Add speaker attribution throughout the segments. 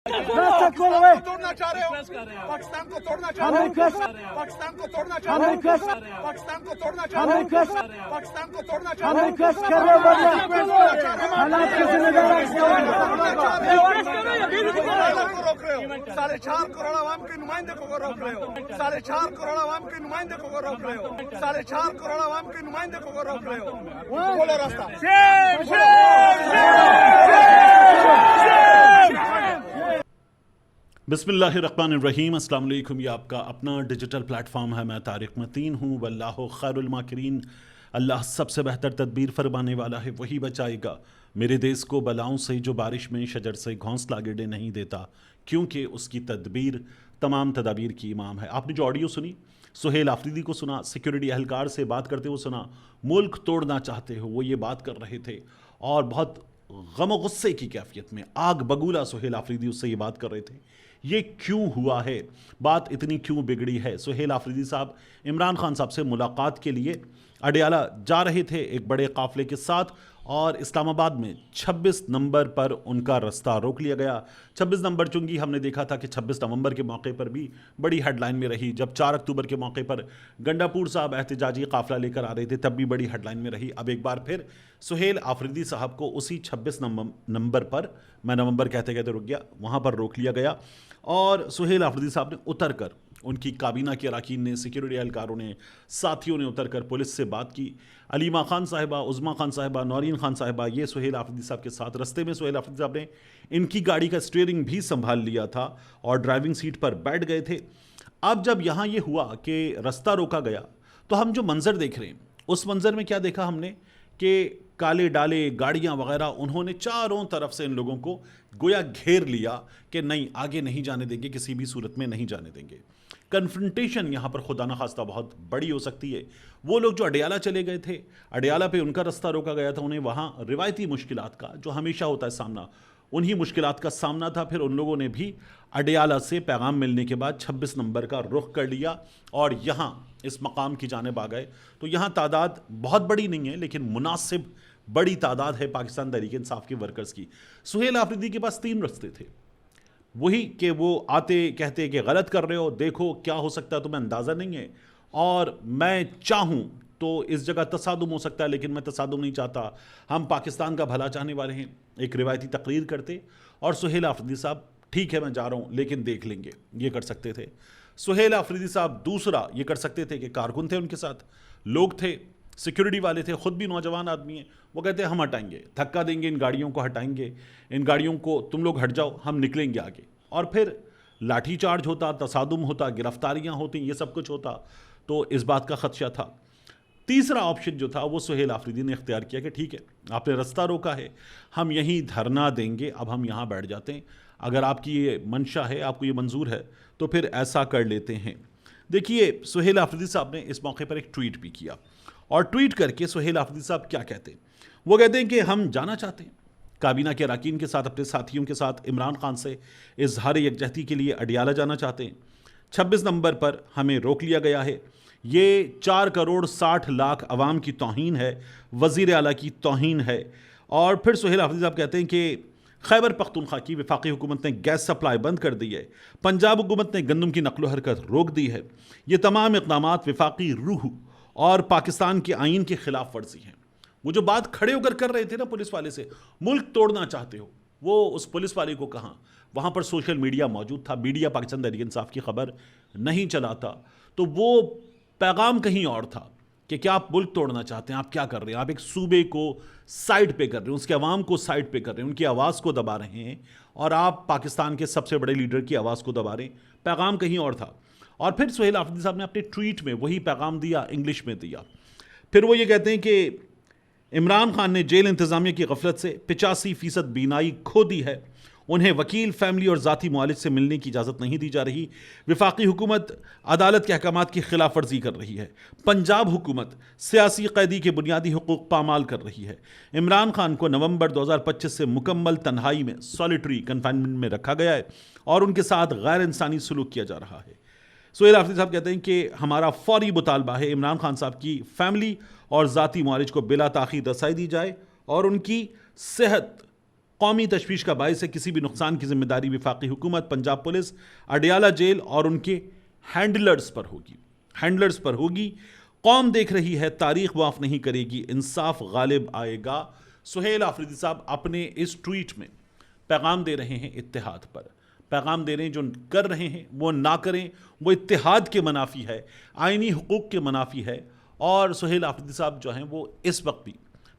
Speaker 1: तोड़ना चाह रहे हो, पाकिस्तान को तोड़ना चाह रहे हो, पाकिस्तान को तोड़ना चाह रहे हो, पाकिस्तान को तोड़ना चाह रहे हो, पाकिस्तान को तोड़ना चाह रहे हो, रोक रहे हो, 4.5 करोड़ आवाम के नुमाइंदे को रोक रहे हो, 4.5 करोड़ आवाम के नुमाइंदे को रोक रहे हो, 4.5 करोड़ आवाम के नुमाइंदे को रोक रहे हो। बोलो रास्ता
Speaker 2: बिस्मिल्लाहिर्रहमानिर्रहीम। अस्सलाम वालेकुम। ये आपका अपना डिजिटल प्लेटफॉर्म है। मैं तारिक मतीन हूँ। वल्लाहु खैरुल माकिरीन। अल्लाह सबसे बेहतर तदबीर फरमाने वाला है, वही बचाएगा मेरे देश को बलाओं से जो बारिश में शजर से घोंसला गिरने नहीं देता, क्योंकि उसकी तदबीर तमाम तदाबीर की इमाम है। आपने जो ऑडियो सुनी, सुहेल आफरीदी को सुना, सिक्योरिटी एहलकार से बात करते हुए सुना, मुल्क तोड़ना चाहते हो, वो ये बात कर रहे थे और बहुत गम गुस्से की कैफियत में आग बगूला सुहेल आफरीदी उससे ये बात कर रहे थे। ये क्यों हुआ है, बात इतनी क्यों बिगड़ी है? सुहेल आफरीदी साहब इमरान खान साहब से मुलाकात के लिए अडियाला जा रहे थे एक बड़े काफले के साथ, और इस्लामाबाद में 26 नंबर पर उनका रास्ता रोक लिया गया। 26 नंबर चुंगी हमने देखा था कि 26 नवंबर के मौके पर भी बड़ी हेडलाइन में रही। जब 4 अक्टूबर के मौके पर गंडापुर साहब एहतजाजी काफिला लेकर आ रहे थे, तब भी बड़ी हेडलाइन में रही। अब एक बार फिर सुहेल आफरीदी साहब को उसी 26 नंबर पर, मैं नवंबर कहते कहते रुक गया, वहाँ पर रोक लिया गया। और सुहेल आफरीदी साहब ने उतर कर, उनकी काबीना के अरकान ने, सिक्योरिटी एहलकारों ने, साथियों ने उतर कर पुलिस से बात की। अलीमा खान साहिबा, उज़मा खान साहिबा, नौरीन खान साहिबा, ये सुहेल आफरीदी साहब के साथ रस्ते में सुहेल आफरीदी साहब ने इनकी गाड़ी का स्टीयरिंग भी संभाल लिया था और ड्राइविंग सीट पर बैठ गए थे। अब जब यहाँ ये हुआ कि रास्ता रोका गया, तो हम जो मंजर देख रहे हैं, उस मंजर में क्या देखा हमने कि काले डाले गाड़ियां वगैरह, उन्होंने चारों तरफ से इन लोगों को गोया घेर लिया कि नहीं, आगे नहीं जाने देंगे, किसी भी सूरत में नहीं जाने देंगे। कन्फ्रंटेशन यहाँ पर खुदा न खास्ता बहुत बड़ी हो सकती है। वो लोग जो अडियाला चले गए थे, अडियाला पे उनका रास्ता रोका गया था, उन्हें वहाँ रिवायती मुश्किलात का, जो हमेशा होता है सामना, उन्हीं मुश्किलात का सामना था। फिर उन लोगों ने भी अडियाला से पैगाम मिलने के बाद 26 नंबर का रुख कर लिया और यहाँ इस मकाम की जानिब आ गए। तो यहाँ तादाद बहुत बड़ी नहीं है, लेकिन मुनासिब बड़ी तादाद है पाकिस्तान तहरीक इंसाफ के वर्कर्स की। सुहेल आफरीदी के पास 3 रास्ते थे, वही कि वो आते कहते कि गलत कर रहे हो, देखो क्या हो सकता है, तुम्हें अंदाज़ा नहीं है, और मैं चाहूँ तो इस जगह तसादुम हो सकता है, लेकिन मैं तसादुम नहीं चाहता, हम पाकिस्तान का भला चाहने वाले हैं, एक रिवायती तकरीर करते। और सुहेल आफरीदी साहब, ठीक है मैं जा रहा हूँ लेकिन देख लेंगे, ये कर सकते थे। सुहेल आफरीदी साहब दूसरा ये कर सकते थे कि कारकुन थे उनके साथ, लोग थे, सिक्योरिटी वाले थे, ख़ुद भी नौजवान आदमी हैं, वो कहते हैं हम हटाएंगे, धक्का देंगे, इन गाड़ियों को हटाएंगे, इन गाड़ियों को तुम लोग हट जाओ, हम निकलेंगे आगे। और फिर लाठी चार्ज होता, तसादुम होता, गिरफ्तारियां होती, ये सब कुछ होता। तो इस बात का खदशा था। तीसरा ऑप्शन जो था वो सुहेल आफरीदी ने इख्तियार किया कि ठीक है, आपने रास्ता रोका है, हम यहीं धरना देंगे, अब हम यहाँ बैठ जाते हैं, अगर आपकी ये मंशा है, आपको ये मंजूर है, तो फिर ऐसा कर लेते हैं। देखिए, सुहेल आफरीदी साहब ने इस मौके पर एक ट्वीट भी किया, और ट्वीट करके सुहेल आफरीदी साहब क्या कहते हैं, वो कहते हैं कि हम जाना चाहते हैं काबीना के अरकान के साथ, अपने साथियों के साथ, इमरान खान से इजहार यकजहती के लिए अडियाला जाना चाहते हैं। 26 नंबर पर हमें रोक लिया गया है, ये 4 करोड़ 60 लाख अवाम की तौहीन है, वज़ीर आला की तौहीन है। और फिर सुहेल आफरीदी साहब कहते हैं कि खैबर पख्तूनख्वा की वफाकी हुकूमत ने गैस सप्लाई बंद कर दी है, पंजाब हुकूमत ने गंदम की नकलो हरकत रोक दी है, ये तमाम इक़दामात वफाकी रूह और पाकिस्तान के आइन की खिलाफ वर्जी हैं। वो जो बात खड़े होकर कर रहे थे ना पुलिस वाले से, मुल्क तोड़ना चाहते हो, वो उस पुलिस वाले को कहाँ, वहाँ पर सोशल मीडिया मौजूद था, मीडिया पाकिस्तान तहरीक इंसाफ की खबर नहीं चलाता, तो वो पैगाम कहीं और था कि क्या आप मुल्क तोड़ना चाहते हैं, आप क्या कर रहे हैं, आप एक सूबे को साइड पे कर रहे हैं, उसके अवाम को साइड पे कर रहे हैं, उनकी आवाज़ को दबा रहे हैं, और आप पाकिस्तान के सबसे बड़े लीडर की आवाज़ को दबा रहे हैं। पैगाम कहीं और था। और फिर सुहेल आफरीदी साहब ने अपने ट्वीट में वही पैगाम दिया, इंग्लिश में दिया। फिर वो ये कहते हैं कि इमरान खान ने जेल इंतज़ामिया की गफलत से 85% बीनाई खो दी है, उन्हें वकील, फैमिली और ज़ाती मुआलिज से मिलने की इजाज़त नहीं दी जा रही, वफाकी हुकूमत अदालत के अहकामात की खिलाफ वर्जी कर रही है, पंजाब हुकूमत सियासी कैदी के बुनियादी हुकूक पामाल कर रही है, इमरान खान को नवंबर 2025 से मुकम्मल तन्हाई में सॉलिटरी कन्फाइनमेंट में रखा गया है और उनके साथ गैर इंसानी सलूक किया जा रहा है। सुहेल आफरीदी साहब कहते हैं कि हमारा फौरी मुतालबा है इमरान खान साहब की फैमिली और ज़ाती मुआलिज को बिला ताख़ीर रसाई दी जाए और उनकी सेहत قومی تشویش کا باعث ہے. کسی بھی نقصان کی ذمہ داری وفاقی حکومت، پنجاب پولیس، اڈیالہ جیل اور ان کے ہینڈلرز پر ہوگی. قوم دیکھ رہی ہے، تاریخ معاف نہیں کرے گی، انصاف غالب آئے گا. سہیل آفریدی صاحب اپنے اس ٹویٹ میں پیغام دے رہے ہیں اتحاد پر، پیغام دے رہے ہیں جو کر رہے ہیں وہ نہ کریں، وہ اتحاد کے منافی ہے، آئینی حقوق کے منافی ہے. اور سہیل آفریدی صاحب جو ہیں وہ اس وقت بھی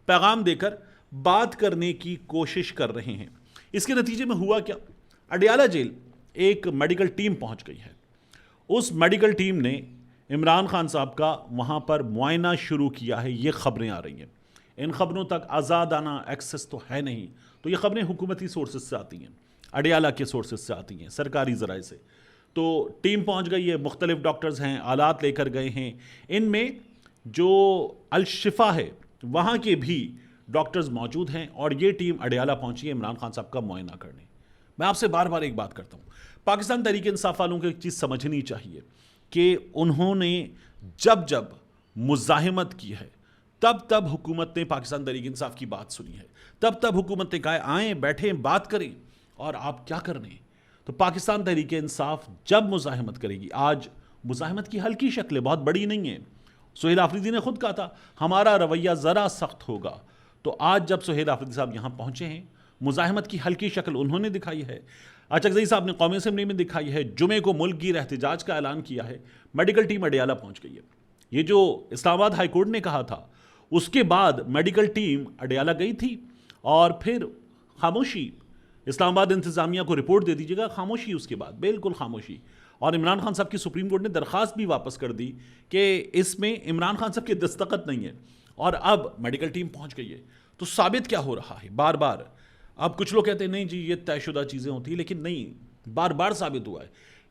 Speaker 2: پیغام دے کر بات کرنے کی کوشش کر رہے ہیں. اس کے نتیجے میں ہوا کیا؟ اڈیالہ جیل ایک میڈیکل ٹیم پہنچ گئی ہے. اس میڈیکل ٹیم نے عمران خان صاحب کا وہاں پر معائنہ شروع کیا ہے. یہ خبریں آ رہی ہیں، ان خبروں تک آزادانہ ایکسس تو ہے نہیں، تو یہ خبریں حکومتی سورسز سے آتی ہیں، اڈیالہ کے سورسز سے آتی ہیں، سرکاری ذرائع سے. تو ٹیم پہنچ گئی ہے، مختلف ڈاکٹرز ہیں، آلات لے کر گئے ہیں. ان میں جو الشفا ہے وہاں کے بھی ڈاکٹرز موجود ہیں، اور یہ ٹیم اڈیالہ پہنچی ہے عمران خان صاحب کا معائنہ کرنے. میں آپ سے بار بار ایک بات کرتا ہوں، پاکستان تحریک انصاف والوں کو ایک چیز سمجھنی چاہیے کہ انہوں نے جب مزاحمت کی ہے تب حکومت نے پاکستان تحریک انصاف کی بات سنی ہے، تب حکومت نے کہا آئیں بیٹھیں بات کریں اور آپ کیا کرنے. تو پاکستان تحریک انصاف جب مزاحمت کرے گی، آج مزاحمت کی ہلکی شکل ہے، بہت بڑی نہیں ہے. سہیل آفریدی نے خود کہا تھا ہمارا رویہ ذرا سخت ہوگا. تو آج جب سہیل آفریدی صاحب یہاں پہنچے ہیں، مزاحمت کی ہلکی شکل انہوں نے دکھائی ہے. اچکزئی صاحب نے قومی اسمبلی میں دکھائی ہے. جمعے کو ملک گیر احتجاج کا اعلان کیا ہے. میڈیکل ٹیم اڈیالہ پہنچ گئی ہے. یہ جو اسلام آباد ہائی کورٹ نے کہا تھا، اس کے بعد میڈیکل ٹیم اڈیالہ گئی تھی، اور پھر خاموشی. اسلام آباد انتظامیہ کو رپورٹ دے دیجیے گا، خاموشی. اس کے بعد بالکل خاموشی. اور عمران خان صاحب کی سپریم کورٹ نے درخواست بھی واپس کر دی کہ اس میں عمران خان صاحب کی دستخط نہیں ہے. اور اب میڈیکل ٹیم پہنچ گئی ہے. تو ثابت کیا ہو رہا ہے؟ بار بار اب کچھ لوگ کہتے ہیں نہیں جی یہ طے شدہ چیزیں ہوتی ہیں، لیکن نہیں، بار بار ثابت ہوا ہے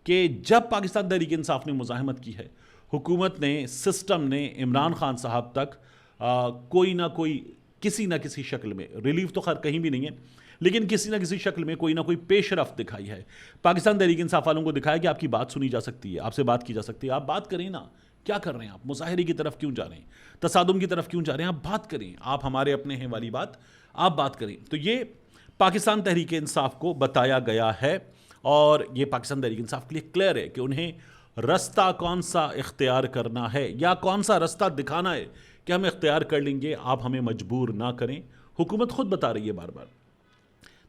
Speaker 2: کہ جب پاکستان تحریک انصاف نے مزاحمت کی ہے، حکومت نے، سسٹم نے عمران خان صاحب تک کوئی نہ کوئی، کسی نہ کسی شکل میں، ریلیف تو خیر کہیں بھی نہیں ہے، لیکن کسی نہ کسی شکل میں کوئی نہ کوئی پیش رفت دکھائی ہے. پاکستان تحریک انصاف والوں کو دکھایا کہ آپ کی بات سنی جا سکتی ہے، آپ سے بات کی جا سکتی ہے. آپ بات کریں نا، کیا کر رہے ہیں آپ؟ مظاہرے کی طرف کیوں جا رہے ہیں؟ تصادم کی طرف کیوں جا رہے ہیں؟ آپ بات کریں، آپ ہمارے اپنے ہیں والی بات آپ بات کریں. تو یہ پاکستان تحریک انصاف کو بتایا گیا ہے، اور یہ پاکستان تحریک انصاف کے لیے کلیئر ہے کہ انہیں رستہ کون سا اختیار کرنا ہے، یا کون سا رستہ دکھانا ہے کہ ہم اختیار کر لیں گے، آپ ہمیں مجبور نہ کریں. حکومت خود بتا رہی ہے بار بار.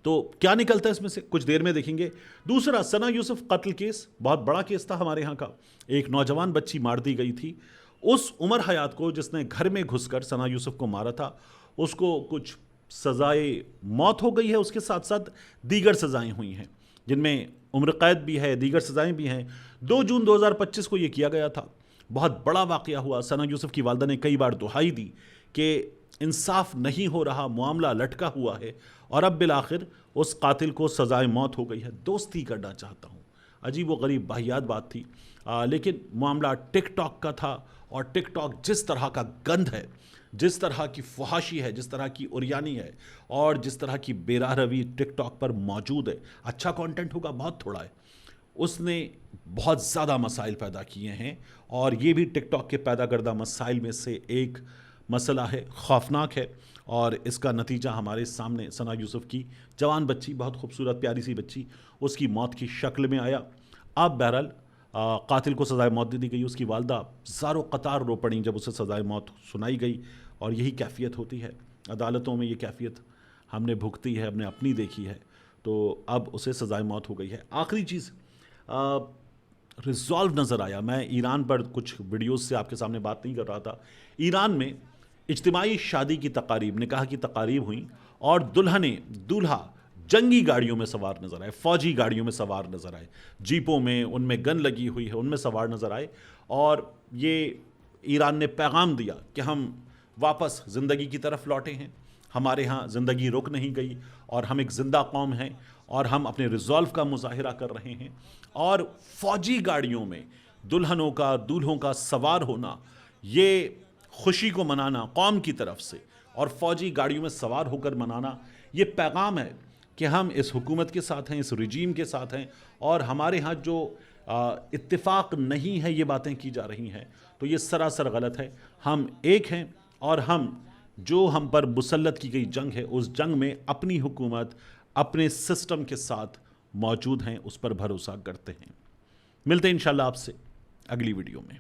Speaker 2: تو کیا نکلتا ہے اس میں سے، کچھ دیر میں دیکھیں گے. دوسرا، ثنا یوسف قتل کیس بہت بڑا کیس تھا ہمارے ہاں کا. ایک نوجوان بچی مار دی گئی تھی. اس عمر حیات کو جس نے گھر میں گھس کر ثنا یوسف کو مارا تھا، اس کو کچھ سزائے موت ہو گئی ہے، اس کے ساتھ ساتھ دیگر سزائیں ہوئی ہیں جن میں عمر قید بھی ہے، دیگر سزائیں بھی ہیں. 2 جون 2025 کو یہ کیا گیا تھا. بہت بڑا واقعہ ہوا. ثنا یوسف کی والدہ نے کئی بار دہائی دی کہ انصاف نہیں ہو رہا، معاملہ لٹکا ہوا ہے، اور اب بالآخر اس قاتل کو سزائے موت ہو گئی ہے. دوستی کرنا چاہتا ہوں، عجیب و غریب واہیات بات تھی، لیکن معاملہ ٹک ٹاک کا تھا. اور ٹک ٹاک جس طرح کا گند ہے، جس طرح کی فحاشی ہے، جس طرح کی اوریانی ہے، اور جس طرح کی بے راہ روی ٹک ٹاک پر موجود ہے، اچھا کانٹینٹ ہوگا بہت تھوڑا ہے. اس نے بہت زیادہ مسائل پیدا کیے ہیں، اور یہ بھی ٹک ٹاک کے پیدا کردہ مسائل میں سے ایک مسئلہ ہے، خوفناک ہے. اور اس کا نتیجہ ہمارے سامنے ثنا یوسف کی جوان بچی، بہت خوبصورت پیاری سی بچی، اس کی موت کی شکل میں آیا. اب بہرحال قاتل کو سزائے موت دے دی گئی. اس کی والدہ زار و قطار رو پڑیں جب اسے سزائے موت سنائی گئی. اور یہی کیفیت ہوتی ہے عدالتوں میں، یہ کیفیت ہم نے بھگتی ہے، ہم نے اپنی دیکھی ہے. تو اب اسے سزائے موت ہو گئی ہے. آخری چیز ریزالو نظر آیا. میں ایران پر کچھ ویڈیوز سے آپ کے سامنے بات نہیں کر رہا تھا. ایران میں اجتماعی شادی کی تقاریب، نکاح کی تقاریب ہوئیں، اور دولہا جنگی گاڑیوں میں سوار نظر آئے، فوجی گاڑیوں میں سوار نظر آئے، جیپوں میں، ان میں گن لگی ہوئی ہے، ان میں سوار نظر آئے. اور یہ ایران نے پیغام دیا کہ ہم واپس زندگی کی طرف لوٹے ہیں، ہمارے ہاں زندگی رک نہیں گئی، اور ہم ایک زندہ قوم ہیں، اور ہم اپنے ریزالو کا مظاہرہ کر رہے ہیں. اور فوجی گاڑیوں میں دولہوں کا سوار ہونا، یہ خوشی کو منانا قوم کی طرف سے، اور فوجی گاڑیوں میں سوار ہو کر منانا، یہ پیغام ہے کہ ہم اس حکومت کے ساتھ ہیں، اس رجیم کے ساتھ ہیں. اور ہمارے ہاں جو اتفاق نہیں ہے، یہ باتیں کی جا رہی ہیں، تو یہ سراسر غلط ہے. ہم ایک ہیں، اور ہم جو ہم پر مسلط کی گئی جنگ ہے، اس جنگ میں اپنی حکومت अपने सिस्टम के साथ मौजूद हैं, उस पर भरोसा करते हैं। मिलते हैं इंशाल्लाह आपसे अगली वीडियो में।